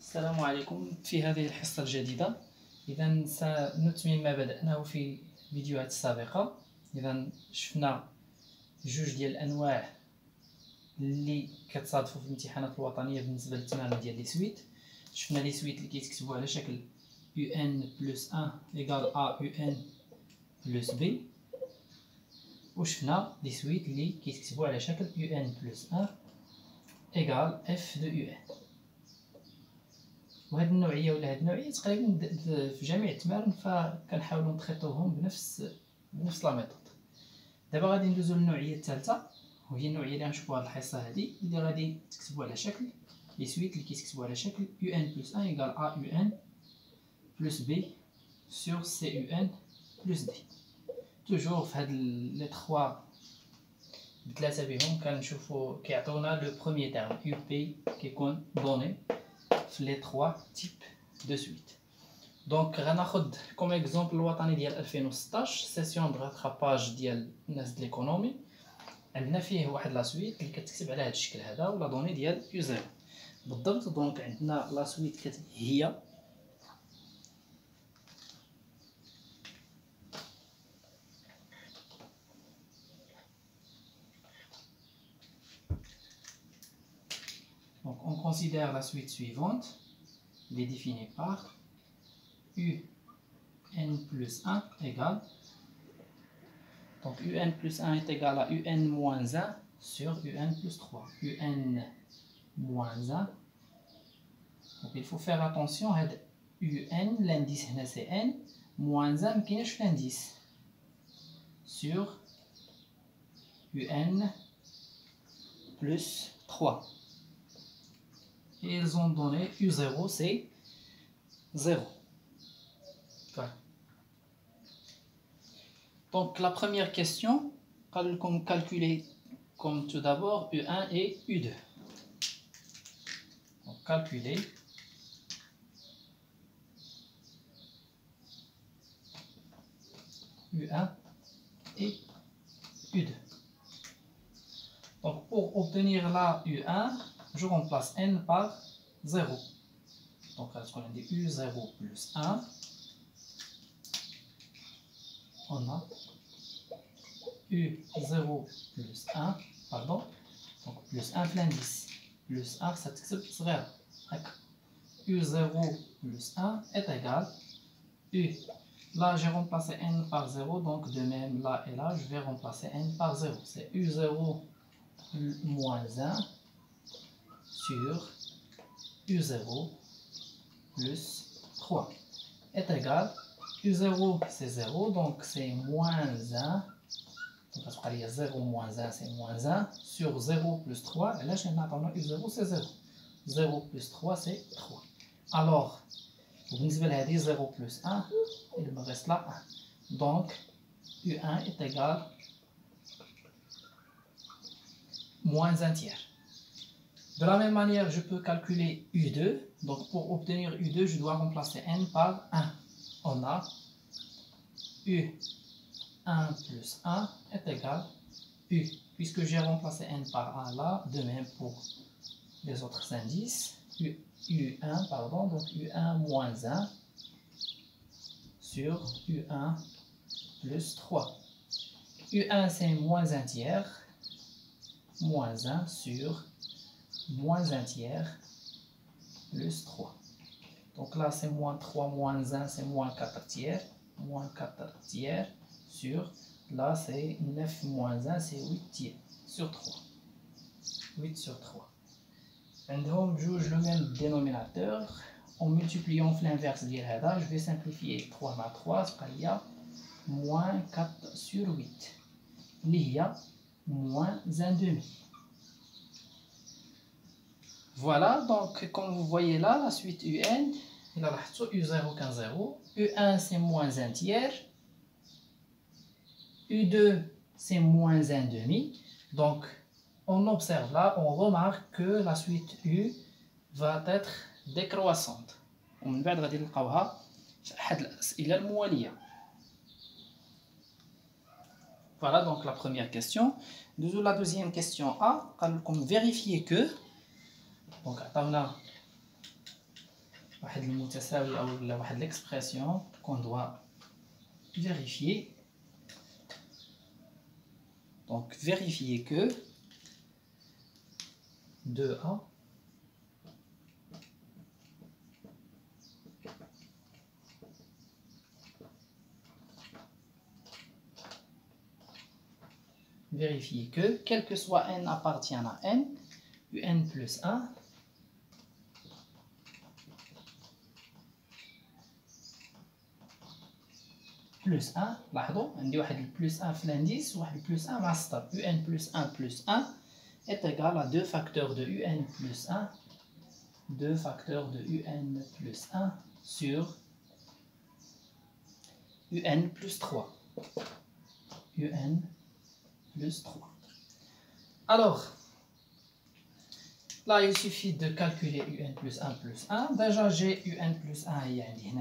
السلام عليكم. في هذه الحصة الجديدة إذا سنتمم ما بدأناه في الفيديوهات السابقة. إذا شفنا جوج ديال الأنواع اللي كتصادفوا في الامتحانات الوطنية بالنسبة للتمارين ديال لي سويت. شفنا لي سويت اللي كيتكتبوا على شكل UN plus 1 égale A UN plus B، وشفنا لي سويت اللي كيتكتبوا على شكل UN plus 1 égale F de UN. وهاد النوعيه ولا هاد النوعيه تقريبا في جميع التمارين فكنحاولوا نتخطوهم بنفس لا ميثود. دابا غادي ندوزو للنوعيه الثالثه، وهي النوعيه اللي غنشوفوها الحصه هادي، اللي غادي تكتبوا على شكل لي سويت اللي كيتكتبوا على شكل UN plus 1 égale A UN plus B sur C UN plus D. توجور في هاد لي 3 بثلاثه بهم كنشوفوا كيعطيونا لو بروميير تيرم يو بي كيكون دوني في لي 3 تيب دو سويت. دونك غناخد كوم اكزومبل الوطني ديال 2016 سيسيون دو راتراباج ديال الناس د ليكونومي. عندنا فيه واحد لا سويت اللي كتكتب على هذا الشكل هذا، ولا دوني ديال يو زيرو بالضبط. دونك عندنا لا سويت هي Donc on considère la suite suivante, elle est définie par UN plus 1 égale, donc UN plus 1 est égal à UN moins 1 sur UN plus 3. UN moins 1, donc il faut faire attention à UN, l'indice c'est N, moins 1 qui est l'indice sur UN plus 3. Et ils ont donné U0, c'est 0. Voilà. Donc la première question, calculer comme tout d'abord U1 et U2. Donc calculer U1 et U2. Donc pour obtenir la U1, je remplace n par 0. Donc là, on a dit U0 plus 1. On a U0 plus 1, pardon. Donc plus 1 plein 10. Plus 1, ça t'accepte صغير. U0 plus 1 est égal U. Là, j'ai remplacé n par 0. Donc de même, là et là, je vais remplacer n par 0. C'est U0 moins 1 sur U0 plus 3 est égal, U0 c'est 0, donc c'est moins 1, donc il y a 0 moins 1 c'est moins 1, sur 0 plus 3, et là je m'attends U0 c'est 0, 0 plus 3 c'est 3. Alors, vous me dites 0 plus 1, il me reste là 1, donc U1 est égal moins 1 tiers. De la même manière, je peux calculer U2. Donc pour obtenir U2, je dois remplacer n par 1. On a U1 plus 1 est égal U. Puisque j'ai remplacé n par 1 là, de même pour les autres indices. U1, pardon, donc U1 moins 1 sur U1 plus 3. U1 c'est moins 1 tiers, moins 1 sur moins 1 tiers plus 3. Donc là c'est moins 3 moins 1 c'est moins 4 tiers, moins 4 tiers sur, là c'est 9 moins 1 c'est 8 tiers sur 3. 8 sur 3. عندهم جوج le même dénominateur. En multipliant l'inverse ديال هذا, je vais simplifier 3 مع 3 تبقى ليا moins 4 sur 8 اللي هي moins 1 demi. Voilà, donc comme vous voyez là, la suite UN, il a U0 qu'un 0, U1 c'est moins 1 tiers, U2 c'est moins 1 demi, donc on observe là, on remarque que la suite U va être décroissante. ومن بعد غادي نلقاوها في أحد الأسئلة الموالية. Voilà donc la première question. Nous la deuxième question A, قال لكم vérifier que. Donc, واحد المتساوي أو واحد l'expression qu'on doit vérifier. Donc vérifier que 2A vérifier que, quel que soit n appartient à n, un plus 1 plus 1, لاحظوا عندي واحد البلس 1 في l'indice وواحد البلس 1 مع السطر. un plus 1 plus 1 est égal à 2 facteurs de un plus 1, 2 facteurs de un plus 1 sur un plus 3. un plus 3. Alors, là il suffit de calculer un plus 1 plus 1. Déjà j'ai un plus 1 ici.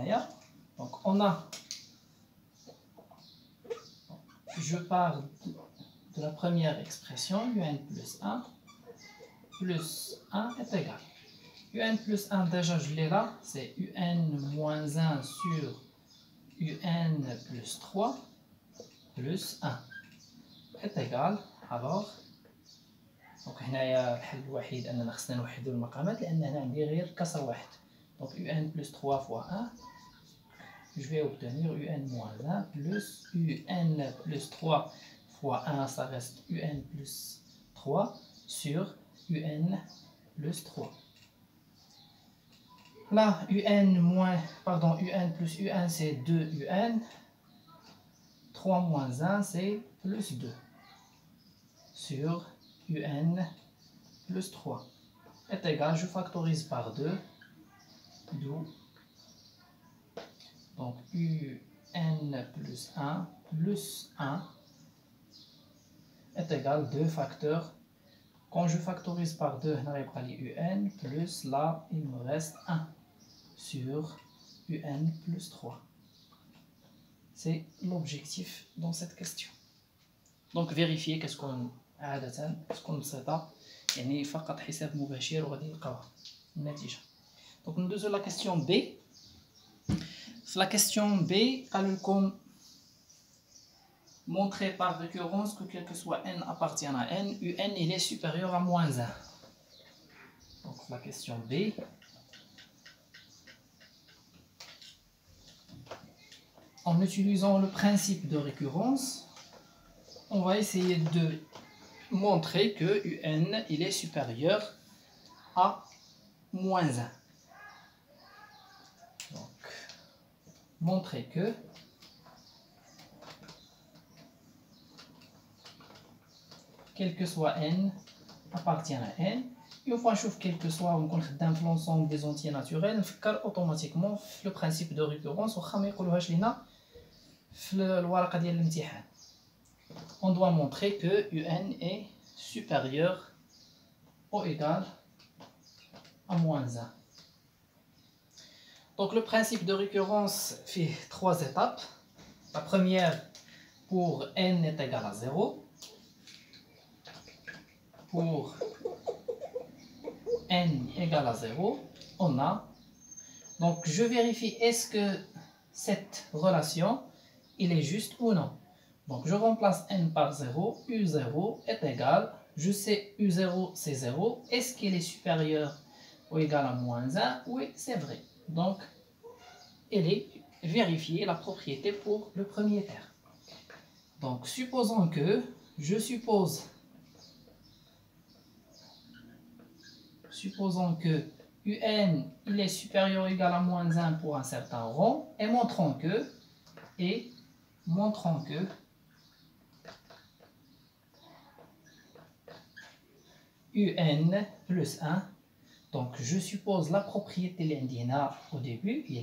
Donc on a, je pars de la première expression, un plus 1 est égal. un plus 1 déjà je l'ai là, c'est un moins 1 sur un plus 3 plus 1 est égal. Alors دونك هنايا الحل الوحيد اننا خصنا نوحدوا المقامات لان هنا عندي غير كسر واحد. دونك un plus 3 fois 1 je vais obtenir un moins 1 plus un plus 3 fois 1 ça reste un plus 3 sur un plus 3. Là un plus un c'est 2 un, 3 moins 1 c'est plus 2 sur un plus 3 est égal, je factorise par 2, d'où donc un plus 1 est égal 2 facteurs. Quand je factorise par 2, un plus là il me reste 1 sur un plus 3. C'est l'objectif dans cette question. Donc vérifier qu'est-ce qu'on عادة تكون بسيطة يعني فقط حساب مباشر وغادي نلقاوها النتيجة. دونك ندوزو لا كيسيون بي. في لا كيسيون بي قالوا لكم montrer par récurrence que quel que soit n appartient à n, un il est supérieur à moins 1. Donc la question B. En utilisant le principe de récurrence, on va essayer de montrer que un il est supérieur à moins 1. Donc, montrer que quel que soit n appartient à n. Une fois je quel que soit on considère l'ensemble des entiers naturels, on fait automatiquement le principe de récurrence. On doit montrer que un est supérieur ou égal à moins 1. Donc le principe de récurrence fait 3 étapes. La première, pour n est égal à 0. Pour n égale à 0, on a, donc je vérifie est-ce que cette relation il est juste ou non. Donc je remplace n par 0, u0 est égal, je sais u0 c'est 0, est-ce qu'il est supérieur ou égal à moins 1? Oui, c'est vrai. Donc il est vérifié la propriété pour le premier terme. Donc supposons que, supposons que un il est supérieur ou égal à moins 1 pour un certain rang et montrons que un plus 1, donc je suppose la propriété l'indina au début, il y a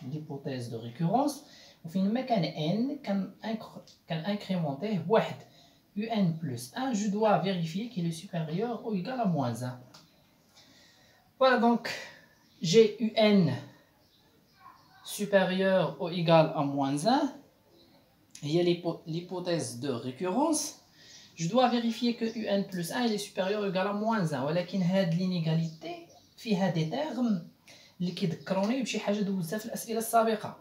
l'hypothèse de récurrence, au final quand n can incrémenter un plus 1, je dois vérifier qu'il est supérieur ou égal à moins 1. Voilà, donc j'ai un supérieur ou égal à moins 1. Il y a l'hypothèse de récurrence. Je dois vérifier que un plus 1 il est supérieur ou égal à moins 1. ولكن هذه l'inégalité فيها des termes اللي كيذكروني بشي حاجه دوزتها في الاسئله السابقه.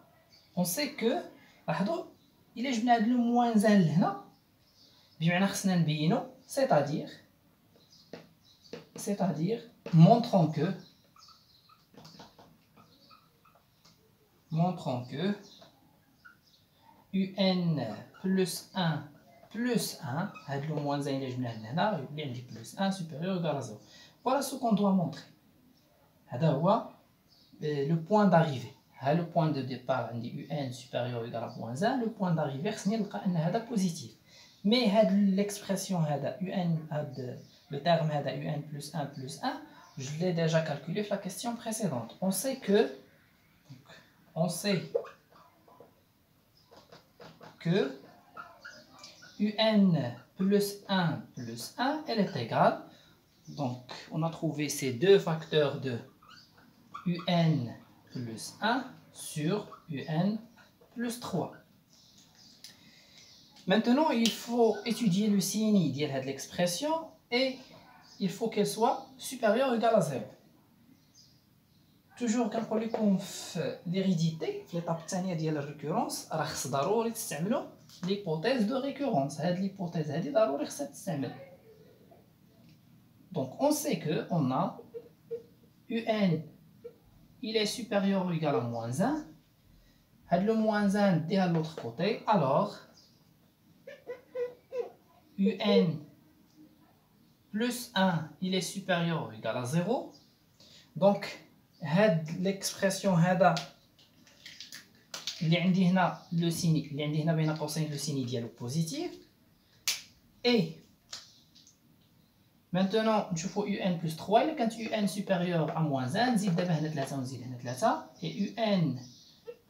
اون سي كو لاحظوا الا جبنا هاد لو موان زان لهنا بمعنى خصنا نبينو c'est-à-dire montrons que un plus 1 plus 1 هاد لو موان زان اللي جبناه لهنا يولي عندي plus 1 supérieur ou égal à 0. Voilà ce qu'on doit montrer. هذا هو le point d'arrivée. ها le point de départ عندي un supérieur ou égal à moins 1. Le point d'arrivée خصني نلقى ان هذا positif. Mais هاد l'expression هذا un هاد le terme هذا un plus 1 plus 1 je l'ai déjà calculé dans la question précédente. On sait que un plus 1 plus 1 elle est égale, donc on a trouvé ces deux facteurs de un plus 1 sur un plus 3. Maintenant il faut étudier le signe de l'expression et il faut qu'elle soit supérieure ou égale à 0. Toujours كنقول لكم في l'hérédité في l'étape الثانيه ديال الريكورونس راه خص ضروري تستعملوا l'hypothèse de récurrence. هاد l'hypothèse هادي ضروري خصها تستعمل. Donc on sait que on a un il est supérieur ou égal à moins 1. هاد le moins 1 ديها de l'autre côté. Alors un plus 1 il est supérieur ou égal à 0. Donc هاد l'expression هذا اللي عندي هنا لو سيني اللي عندي هنا بين قوسين لو سيني ديالو بوزيتيف. اي maintenant نشوفوا un plus 3 الا كانت un supérieur à moins 1 نزيد دابا هنا 3 ونزيد هنا 3 et un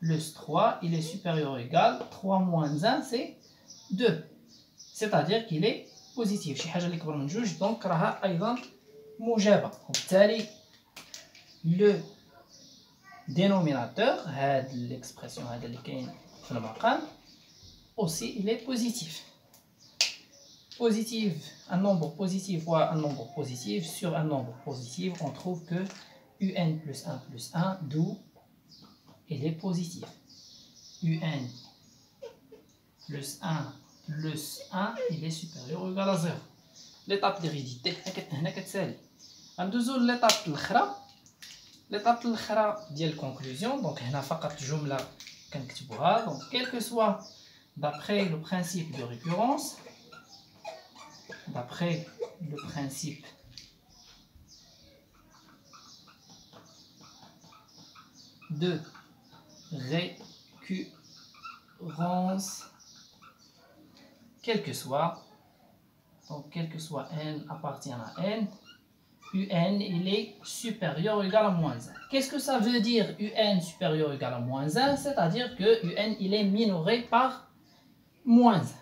plus 3 il est supérieur ou égal 3 moins 1 c'est 2, c'est-à-dire qu'il est positif. شي حاجه اللي كبر من جوج دونك راها ايضا موجبه وبالتالي le dénominateur هاد l'expression هذا اللي كاين في المقام aussi il est positif. Un nombre positif fois un nombre positif sur un nombre positif, on trouve que un plus 1 d'où il est positif. un plus 1 il est supérieur ou égal à 0. l'étape d'hérédité هنا كتسالي. غندوزو l'étape الاخرى. l'étape الاخرى ديال conclusion. donc هنا فقط جمله كنكتبوها. donc quel que soit d'après le principe de récurrence quel que soit, donc quel que soit n appartient à n, un il est supérieur ou égal à moins 1. Qu'est-ce que ça veut dire un supérieur ou égal à moins 1? C'est-à-dire que un il est minoré par moins 1.